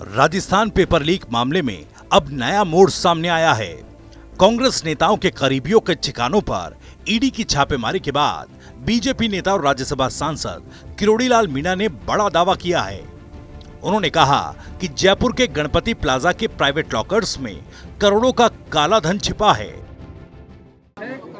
Rajasthan paper leak मामले में अब नया मोड़ सामने आया है। कांग्रेस नेताओं के करीबियों के ठिकानों पर ईडी की छापेमारी के बाद बीजेपी नेता और राज्यसभा सांसद किरोड़ीलाल मीणा ने बड़ा दावा किया है। उन्होंने कहा कि जयपुर के गणपति प्लाजा के प्राइवेट लॉकर्स में करोड़ों का काला धन छिपा है।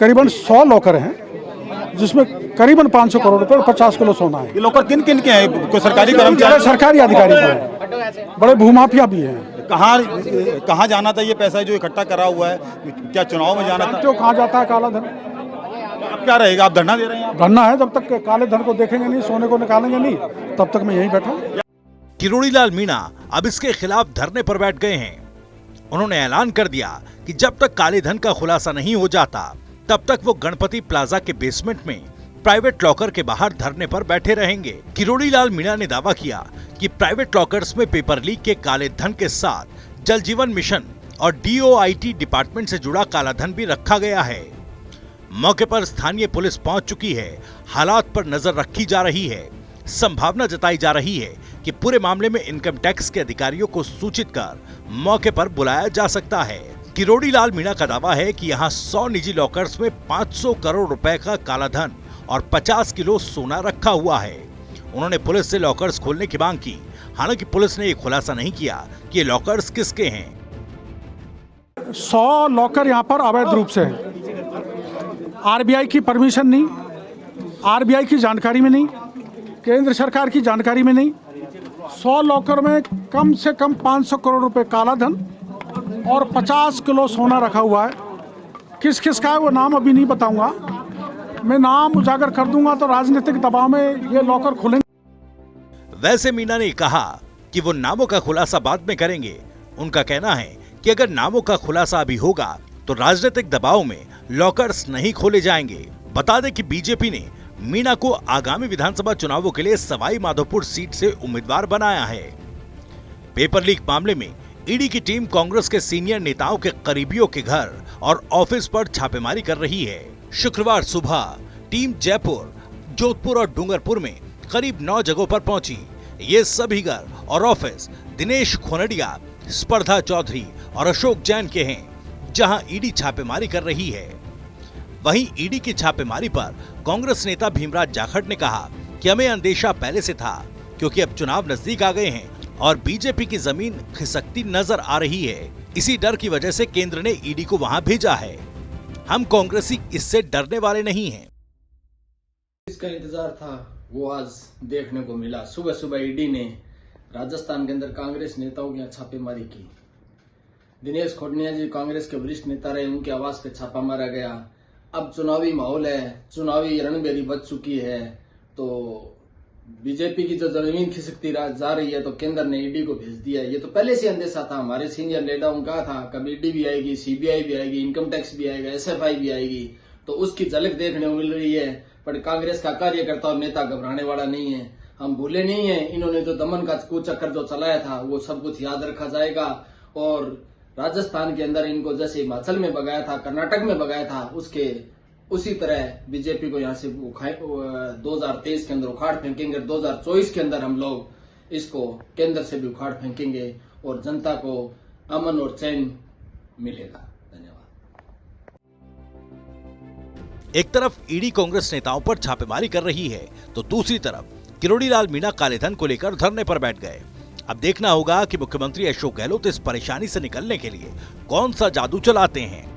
करीबन 100 लॉकर हैं जिसमें करीबन 500 करोड़ रुपए और 50 किलो सोना है। ये लॉकर किन किन के हैं? कोई सरकारी कर्मचारी, सरकारी अधिकारी हैं, बड़े भूमाफिया भी हैं। कहाँ जाना था ये पैसा जो इकट्ठा करा हुआ है? क्या चुनाव में जाना था? तो कहाँ जाता है काला धन? अब क्या रहेगा? आप धरना दे रहे हैं? धरना है, जब तक काले धन को देखेंगे नहीं, सोने को निकालेंगे नहीं, तब तक मैं यहीं बैठा हूँ। किरोड़ीलाल मीणा अब इसके खिलाफ धरने पर बैठ गए हैं। उन्होंने ऐलान कर दिया कि जब तक काले धन का खुलासा नहीं हो जाता तब तक वो गणपति प्लाजा के बेसमेंट में प्राइवेट लॉकर के बाहर धरने पर बैठे रहेंगे। किरोड़ीलाल मीणा ने दावा किया कि प्राइवेट लॉकर्स में पेपर लीक के काले धन के साथ जल जीवन मिशन और DOIT डिपार्टमेंट से जुड़ा काला धन भी रखा गया है। मौके पर स्थानीय पुलिस पहुंच चुकी है। हालात पर नजर रखी जा रही है। संभावना जताई जा रही है कि पूरे मामले में इनकम टैक्स के अधिकारियों को सूचित कर मौके पर बुलाया जा सकता है। किरोड़ीलाल मीणा का दावा है कि यहाँ 100 निजी लॉकर्स में 500 करोड़ रुपए का काला धन और 50 किलो सोना रखा हुआ है। उन्होंने पुलिस से लॉकर्स खोलने की मांग की। हालांकि पुलिस ने ये खुलासा नहीं किया कि ये लॉकर्स किसके हैं। 100 लॉकर यहाँ पर अवैध रूप से है। RBI की परमिशन नहीं, RBI की जानकारी में नहीं, केंद्र सरकार की जानकारी में नहीं। 100 लॉकर में कम से कम 500 करोड़ रुपए काला धन और 50 किलो सोना रखा हुआ है। किस किस का है वो नाम अभी नहीं बताऊंगा। मैं नाम उजागर कर दूंगा तो राजनीतिक दबाव में ये लॉकर खुलेंगे। वैसे मीणा ने कहा कि वो नामों का खुलासा बाद में करेंगे। उनका कहना है कि अगर नामों का खुलासा अभी होगा तो राजनीतिक दबाव में लॉकर्स नहीं खोले जाएंगे। बता दें कि बीजेपी ने मीणा को आगामी विधानसभा चुनावों के लिए सवाई माधोपुर सीट से उम्मीदवार बनाया है। पेपर लीक मामले में ईडी की टीम कांग्रेस के सीनियर नेताओं के करीबियों के घर और ऑफिस पर छापेमारी कर रही है। शुक्रवार सुबह टीम जयपुर, जोधपुर और डूंगरपुर में करीब 9 जगहों पर पहुंची। ये सभी घर और ऑफिस दिनेश खोनडिया, स्पर्धा चौधरी और अशोक जैन के हैं, जहां ईडी छापेमारी कर रही है। वहीं ईडी की छापेमारी पर कांग्रेस नेता भीमराव जाखड़ ने कहा कि हमें अंदेशा पहले से था, क्योंकि अब चुनाव नजदीक आ गए हैं और बीजेपी की जमीन खिसकती नजर आ रही है। इसी डर की वजह से केंद्र ने ईडी को वहां भेजा है। हम कांग्रेसी इससे डरने वाले नहीं हैं। इसका इंतजार था, वो आज देखने को मिला। सुबह सुबह ईडी ने राजस्थान के अंदर कांग्रेस नेताओं की छापेमारी की। दिनेश खोडनिया जी कांग्रेस के वरिष्ठ नेता रहे, उनके आवास पे छापा मारा गया। अब चुनावी माहौल है, चुनावी रणभेरी बच चुकी है, तो बीजेपी की जो जमीन खिसकती जा रही है तो केंद्र ने ईडी को भेज दिया है। ये तो पहले से अंदेशा था। हमारे सीनियर नेताओं का था कभी ईडी भी आएगी, CBI भी आएगी, इनकम टैक्स भी आएगा, SFI भी आएगी, तो उसकी झलक देखने को मिल रही है। पर कांग्रेस का कार्यकर्ता और नेता घबराने वाला नहीं है। हम भूले नहीं है, इन्होंने जो दमन का कुचक्कर जो चलाया था वो सब कुछ याद रखा जाएगा। और राजस्थान के अंदर इनको जैसे हिमाचल में भगाया था, कर्नाटक में भगाया था, उसी तरह बीजेपी को यहाँ से 2023 के अंदर उखाड़ फेंकेंगे। 2024 के अंदर हम लोग इसको केंद्र से भी उखाड़ फेंकेंगे और जनता को अमन और चैन मिलेगा। धन्यवाद। एक तरफ ईडी कांग्रेस नेताओं पर छापेमारी कर रही है तो दूसरी तरफ किरोड़ीलाल मीणा काले धन को लेकर धरने पर बैठ गए। अब देखना होगा कि मुख्यमंत्री अशोक गहलोत इस परेशानी से निकलने के लिए कौन सा जादू चलाते हैं।